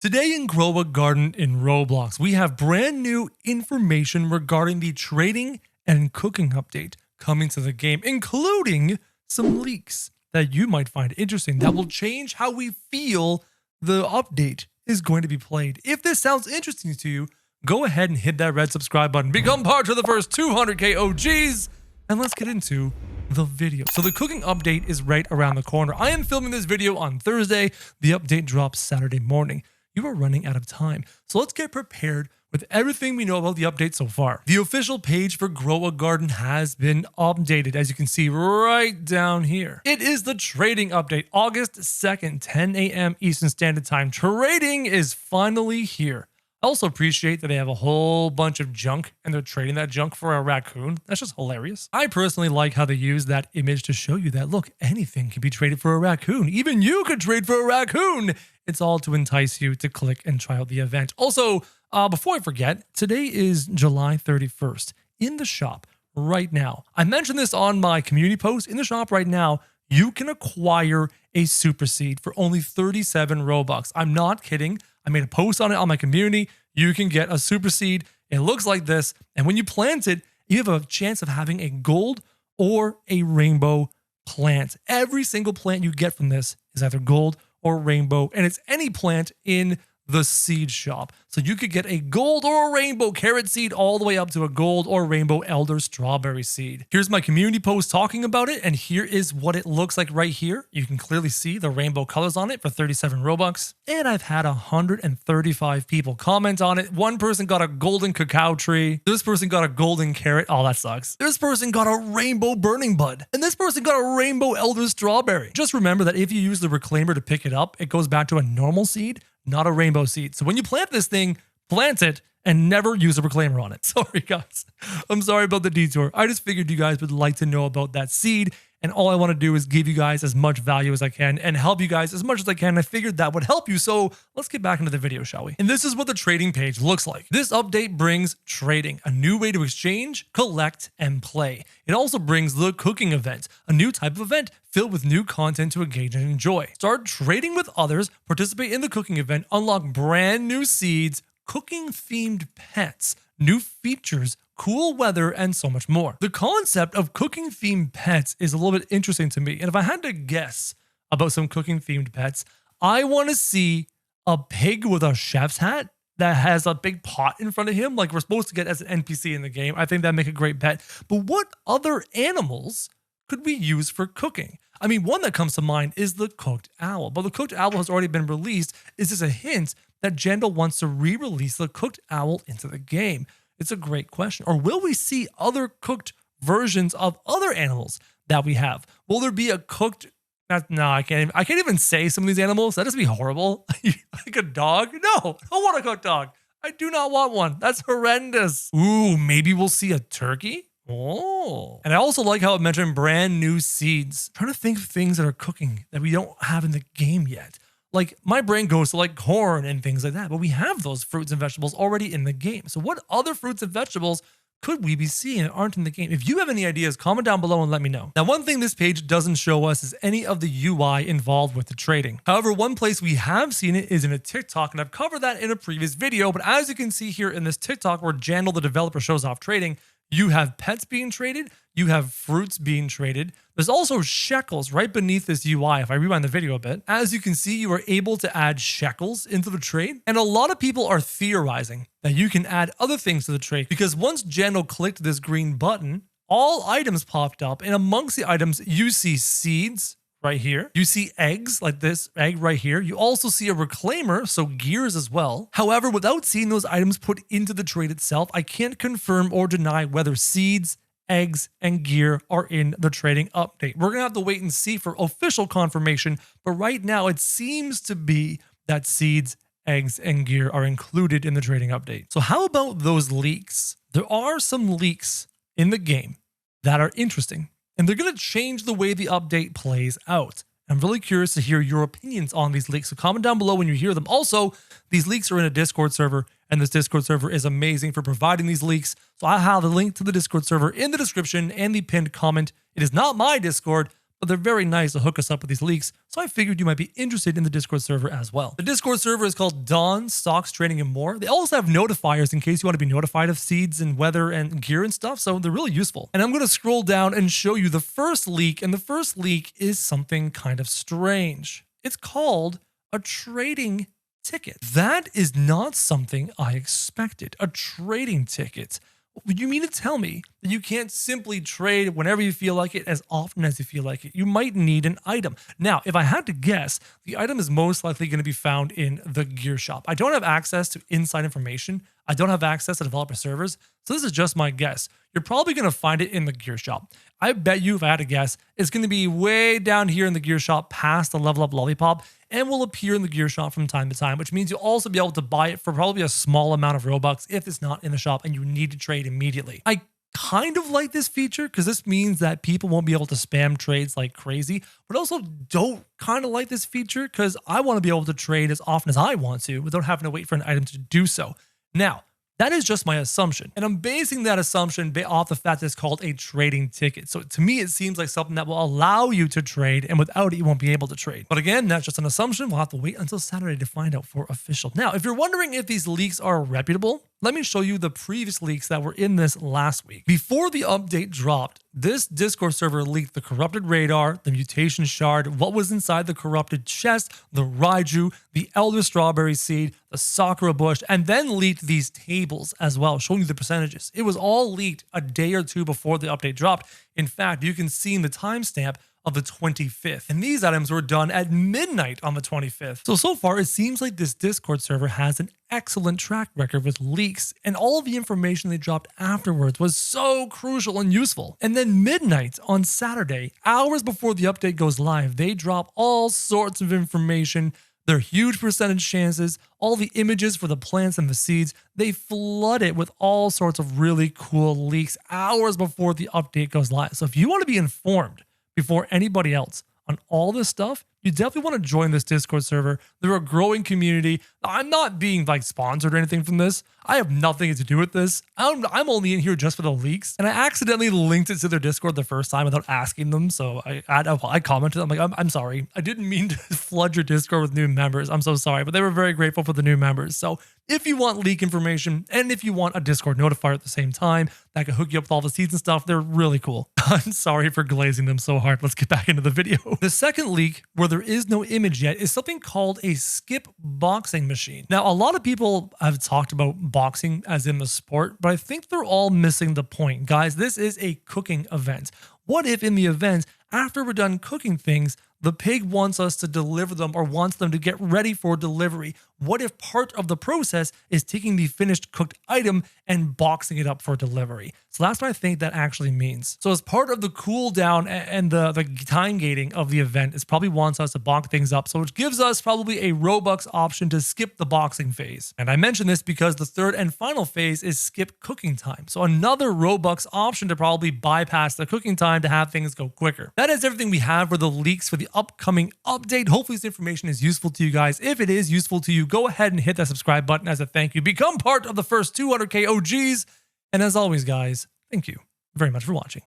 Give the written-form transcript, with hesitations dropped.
Today in Grow a Garden in Roblox, we have brand new information regarding the trading and cooking update coming to the game, including some leaks that you might find interesting that will change how we feel the update is going to be played. If this sounds interesting to you, go ahead and hit that red subscribe button, become part of the first 200k OGs, and let's get into the video. So the cooking update is right around the corner. I am filming this video on Thursday. The update drops Saturday morning. You are running out of time. So let's get prepared with everything we know about the update so far. The official page for Grow a Garden has been updated, as you can see right down here. It is the trading update, August 2nd, 10 a.m. Eastern Standard Time. Trading is finally here. I also appreciate that they have a whole bunch of junk and they're trading that junk for a raccoon. That's just hilarious. I personally like how they use that image to show you that, look, anything can be traded for a raccoon. Even you could trade for a raccoon. It's all to entice you to click and try out the event. Also, before I forget, today is July 31st. In the shop right now, I mentioned this on my community post. In the shop right now, you can acquire a super seed for only 37 Robux. I'm not kidding. I made a post on it on my community. You can get a super seed. It looks like this. And when you plant it, you have a chance of having a gold or a rainbow plant. Every single plant you get from this is either gold or rainbow, and it's any plant in the seed shop. So you could get a gold or a rainbow carrot seed all the way up to a gold or rainbow elder strawberry seed. Here's my community post talking about it, and here is what it looks like right here. You can clearly see the rainbow colors on it for 37 Robux. And I've had 135 people comment on it. One person got a golden cacao tree. This person got a golden carrot. Oh, that sucks. This person got a rainbow burning bud. And this person got a rainbow elder strawberry. Just remember that if you use the reclaimer to pick it up, it goes back to a normal seed, not a rainbow seed. So when you plant this thing, plant it and never use a reclaimer on it. Sorry, guys. I'm sorry about the detour. I just figured you guys would like to know about that seed. And all I want to do is give you guys as much value as I can and help you guys as much as I can. I figured that would help you. So let's get back into the video, shall we? And this is what the trading page looks like. This update brings trading, a new way to exchange, collect, and play. It also brings the cooking event, a new type of event filled with new content to engage and enjoy. Start trading with others, participate in the cooking event, unlock brand new seeds, cooking-themed pets, new features, cool weather, and so much more. The concept of cooking-themed pets is a little bit interesting to me. And if I had to guess about some cooking-themed pets, I want to see a pig with a chef's hat that has a big pot in front of him, like we're supposed to get as an NPC in the game. I think that'd make a great pet. But what other animals could we use for cooking? I mean, one that comes to mind is the cooked owl. But the cooked owl has already been released. Is this a hint that Jandal wants to re-release the cooked owl into the game? It's a great question. Or will we see other cooked versions of other animals that we have? Will there be a cooked... No, I can't even say some of these animals. That just be horrible. Like a dog? No, I don't want a cooked dog. I do not want one. That's horrendous. Ooh, maybe we'll see a turkey? Oh. And I also like how it mentioned brand new seeds. I'm trying to think of things that are cooking that we don't have in the game yet. Like, my brain goes to like corn and things like that, but we have those fruits and vegetables already in the game. So what other fruits and vegetables could we be seeing that aren't in the game? If you have any ideas, comment down below and let me know. Now, one thing this page doesn't show us is any of the UI involved with the trading. However, one place we have seen it is in a TikTok, and I've covered that in a previous video. But as you can see here in this TikTok where Jandal, the developer, shows off trading, you have pets being traded, you have fruits being traded. There's also shekels right beneath this UI. If I rewind the video a bit, as you can see, you are able to add shekels into the trade. And a lot of people are theorizing that you can add other things to the trade because once Jandal clicked this green button, all items popped up. And amongst the items, you see seeds right here. You see eggs like this egg right here. You also see a reclaimer, so gears as well. However, without seeing those items put into the trade itself, I can't confirm or deny whether seeds, eggs, and gear are in the trading update. We're gonna have to wait and see for official confirmation, but right now it seems to be that seeds, eggs, and gear are included in the trading update. So how about those leaks? There are some leaks in the game that are interesting, and they're going to change the way the update plays out. I'm really curious to hear your opinions on these leaks, so comment down below when you hear them. Also, these leaks are in a Discord server, and this Discord server is amazing for providing these leaks. So I have the link to the Discord server in the description and the pinned comment. It is not my Discord, but they're very nice to hook us up with these leaks, so I figured you might be interested in the Discord server as well. The Discord server is called Dawn Stocks Trading and More. They also have notifiers in case you want to be notified of seeds and weather and gear and stuff, so they're really useful. And I'm going to scroll down and show you the first leak, and the first leak is something kind of strange. It's called a trading ticket. That is not something I expected. A trading ticket. You mean to tell me that you can't simply trade whenever you feel like it, as often as you feel like it? You might need an item. Now, if I had to guess, the item is most likely going to be found in the gear shop. I don't have access to inside information. I don't have access to developer servers, so this is just my guess. You're probably going to find it in the gear shop. I bet you, if I had to guess, it's going to be way down here in the gear shop past the level up lollipop and will appear in the gear shop from time to time, which means you'll also be able to buy it for probably a small amount of Robux if it's not in the shop and you need to trade immediately. I kind of like this feature because this means that people won't be able to spam trades like crazy, but also don't kind of like this feature because I want to be able to trade as often as I want to without having to wait for an item to do so. Now, that is just my assumption, and I'm basing that assumption off the fact that it's called a trading ticket. So to me, it seems like something that will allow you to trade, and without it, you won't be able to trade. But again, that's just an assumption. We'll have to wait until Saturday to find out for official. Now, if you're wondering if these leaks are reputable, let me show you the previous leaks that were in this last week. Before the update dropped, this Discord server leaked the corrupted radar, the mutation shard, what was inside the corrupted chest, the Raiju, the elder strawberry seed, the sakura bush, and then leaked these tables as well, showing you the percentages. It was all leaked a day or two before the update dropped. In fact, you can see in the timestamp of the 25th. And these items were done at midnight on the 25th. So far, it seems like this Discord server has an excellent track record with leaks, and all of the information they dropped afterwards was so crucial and useful. And then midnight on Saturday, hours before the update goes live, they drop all sorts of information. Their huge percentage chances, all the images for the plants and the seeds, they flood it with all sorts of really cool leaks hours before the update goes live. So if you want to be informed before anybody else on all this stuff, you definitely want to join this Discord server. They're a growing community. I'm not being like sponsored or anything from this. I have nothing to do with this. I'm only in here just for the leaks. And I accidentally linked it to their Discord the first time without asking them. So I commented. I'm like, I'm sorry. I didn't mean to flood your Discord with new members. I'm so sorry. But they were very grateful for the new members. So if you want leak information and if you want a Discord notifier at the same time that can hook you up with all the seeds and stuff, they're really cool. I'm sorry for glazing them so hard. Let's get back into the video. The second leak, where there is no image yet, is something called a skip boxing machine. Now, a lot of people have talked about boxing as in the sport, but I think they're all missing the point. Guys, this is a cooking event. What if in the event, after we're done cooking things, the pig wants us to deliver them or wants them to get ready for delivery? What if part of the process is taking the finished cooked item and boxing it up for delivery? So that's what I think that actually means. So as part of the cooldown and the time gating of the event, it probably wants us to box things up. So it gives us probably a Robux option to skip the boxing phase. And I mention this because the third and final phase is skip cooking time. So another Robux option to probably bypass the cooking time to have things go quicker. That is everything we have for the leaks for the upcoming update. Hopefully this information is useful to you guys. If it is useful to you, go ahead and hit that subscribe button as a thank you. Become part of the first 200K OGs. And as always, guys, thank you very much for watching.